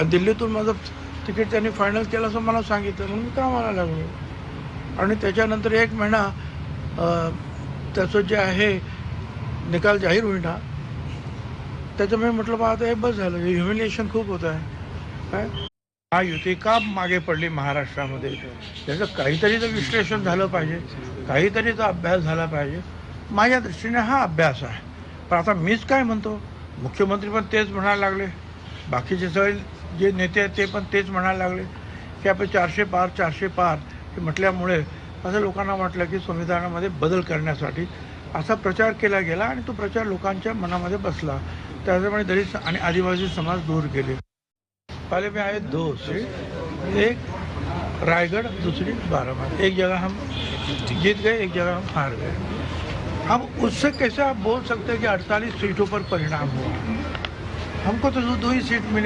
दिल्लीतून माझं तिकीट त्यांनी फायनल केलं असं मला सांगितलं, म्हणून मी कामाला लागलो. आणि त्याच्यानंतर 1 महिना त्याचं जे आहे निकाल जाहीर होईना, त्याच्यामुळे म्हटलं बा आता हे बस झालं, हे ह्युमिलिएशन खूप होत आहे. काय महायुती का मागे पडली महाराष्ट्रामध्ये, त्याचं काहीतरी तर विश्लेषण झालं पाहिजे, काहीतरीचा अभ्यास झाला पाहिजे. माझ्या दृष्टीने हा अभ्यास आहे. पण आता मीच काय म्हणतो, मुख्यमंत्री पण तेच म्हणायला लागले, बाकीचे सगळे जे नेते आहेत ते पण तेच म्हणायला लागले की आपण 400 पार 400 पार हे म्हटल्यामुळे असं लोकांना वाटलं की संविधानामध्ये बदल करण्यासाठी असा प्रचार केला गेला आणि तो प्रचार लोकांच्या मनामध्ये बसला. त्याच्यामुळे दलित आणि आदिवासी समाज दूर गेले. पहले में आए 2 सीट, एक रायगढ़, दूसरी बाराबंकी. एक जगह हम जीत गए, एक जगह हम हार गए. अब उससे कैसे आप बोल सकते हैं कि 48 सीटों पर परिणाम हुआ? हमको तो 2 ही सीट मिले.